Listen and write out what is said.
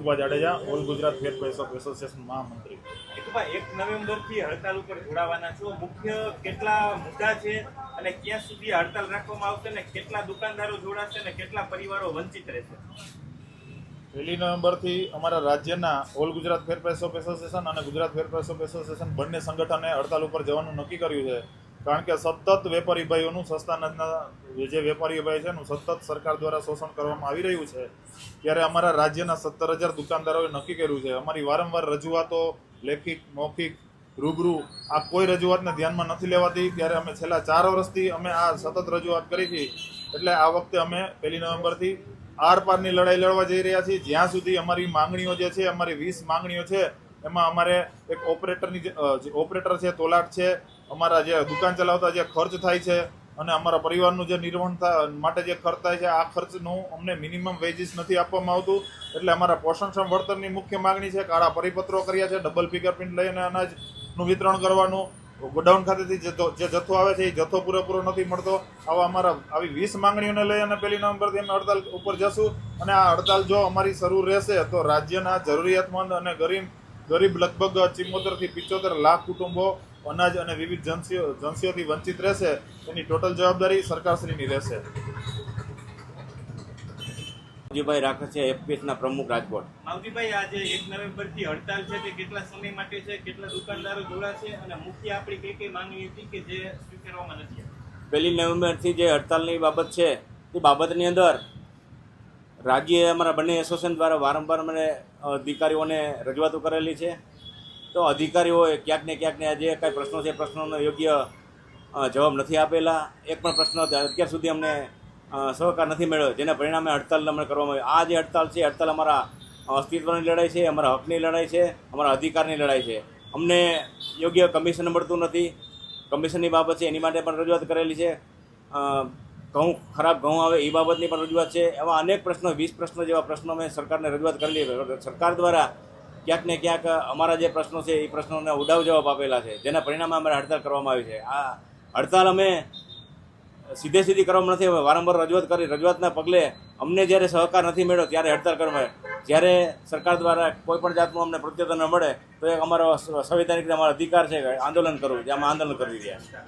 Mansukhbhai Jadeja, all Gujarat ફેર press association મહામંત્રી। 1 નવેમ્બરથી હડતાલ ઉપર જોડાવાના છો, મુખ્ય કેટલા મુદ્દા છે અને ક્યાં સુધી હડતાલ રાખવામાં આવશે અને કેટલા દુકાનદારો જોડાશે અને કેટલા પરિવારો વંચિત રહેશે? 1 નવેમ્બરથી અમારા રાજ્યના ઓલ ગુજરાત ફેર પ્રેસ એસોસિએશન અને ગુજરાત ફેર પ્રેસ એસોસિએશન બંને સંગઠને હડતાલ ઉપર જવાનું નક્કી કર્યું છે, કારણ કે સતત વેપારી ભાઈઓનું સસ્તા અનાજના જે વેપારી ભાઈ છે એનું સતત સરકાર દ્વારા શોષણ કરવામાં આવી રહ્યું છે। ત્યારે અમારા રાજ્યના 17,000 દુકાનદારોએ નક્કી કર્યું છે, અમારી વારંવાર રજૂઆતો લેખિત, મૌખિક, રૂબરૂ આ કોઈ રજૂઆતને ધ્યાનમાં નથી લેવાતી, ત્યારે અમે છેલ્લા 4 વર્ષથી અમે આ સતત રજૂઆત કરી હતી। એટલે આ વખતે અમે 1 નવેમ્બરથી આરપારની લડાઈ લડવા જઈ રહ્યા છીએ। જ્યાં સુધી અમારી માંગણીઓ જે છે, અમારી 20 માંગણીઓ છે, એમાં અમારે એક ઓપરેટર છે, તોલાટ છે, અમારા જે દુકાન ચલાવતા જે ખર્ચ થાય છે અને અમારા પરિવારનું જે નિર્વહન માટે જે ખર્ચ થાય છે, આ ખર્ચનું અમને મિનિમમ વેજીસ નથી આપવામાં આવતું। એટલે અમારા પોષણક્ષમ વળતરની મુખ્ય માંગણી છે। કાળા પરિપત્રો કર્યા છે, ડબલ ફિંગરપ્રિન્ટ લઈને અનાજનું વિતરણ કરવાનું, ગોડાઉન ખાતેથી જે જથ્થો આવે છે એ જથ્થો પૂરેપૂરો નથી મળતો। આવી 20 માંગણીઓને લઈ અને 1 નવેમ્બરથી અમે હડતાલ ઉપર જશું અને આ હડતાલ જો અમારી શરૂ રહેશે તો રાજ્યના જરૂરિયાતમંદ અને ગરીબ લગભગ 74 થી 75 લાખ કુટુંબો અનાજ અને વિવિધ જનસીઓથી વંચિત રહેશે। એની ટોટલ જવાબદારી સરકારશ્રીની રહેશે। માવજીભાઈ રાખે છે, એફપીએસના પ્રમુખ, રાજકોટ। માવજીભાઈ, આજે 1 નવેમ્બરથી હડતાલ છે તે કેટલા સમય માટે છે, કેટલા દુકાનદારો જોડાશે અને મુખ્ય આપણી કઈ માંગણી હતી કે જે સ્વીકારવામાં નથી આવી? 1 નવેમ્બરથી જે હડતાલની બાબત છે તે બાબતની અંદર રાજ્ય અમારા બંને એસોસિએશન દ્વારા વારંવાર મને અધિકારીઓને રજૂઆતો કરેલી છે। તો અધિકારીઓએ ક્યાંક ને જે કાંઈ પ્રશ્નો છે પ્રશ્નોનો યોગ્ય જવાબ નથી આપેલા। એક પણ પ્રશ્ન અત્યાર સુધી અમને સહકાર નથી મળ્યો, જેના પરિણામે હડતાલ અમને કરવામાં આવી। આ જે હડતાલ છે, હડતાલ અમારા અસ્તિત્વની લડાઈ છે, અમારા હકની લડાઈ છે, અમારા અધિકારની લડાઈ છે। અમને યોગ્ય કમિશન મળતું નથી, કમિશનની બાબત છે એની માટે પણ રજૂઆત કરેલી છે। ખરાબ ઘઉં આવે એ બાબતની પણ રજૂઆત છે। એવા અનેક પ્રશ્નો, 20 પ્રશ્નો જેવા પ્રશ્નો મેં સરકારને રજૂઆત કરેલી। સરકાર દ્વારા ક્યાંક ને ક્યાંક અમારા જે પ્રશ્નો છે એ પ્રશ્નોને ઉડાવ જવાબ આપેલા છે, જેના પરિણામે અમારે હડતાલ કરવામાં આવી છે। આ હડતાલ અમે સીધી કરવામાં નથી, વારંવાર રજૂઆતના પગલે અમને જ્યારે સહકાર નથી મળ્યો ત્યારે હડતાલ કરવામાં આવે। જ્યારે સરકાર દ્વારા કોઈ પણ જાતનું અમને પ્રત્યુત્તર ન મળે તો એક અમારો સંવિધાનિક અમારો અધિકાર છે આંદોલન કરવું, જે અમે આંદોલન કરી રહ્યા છીએ।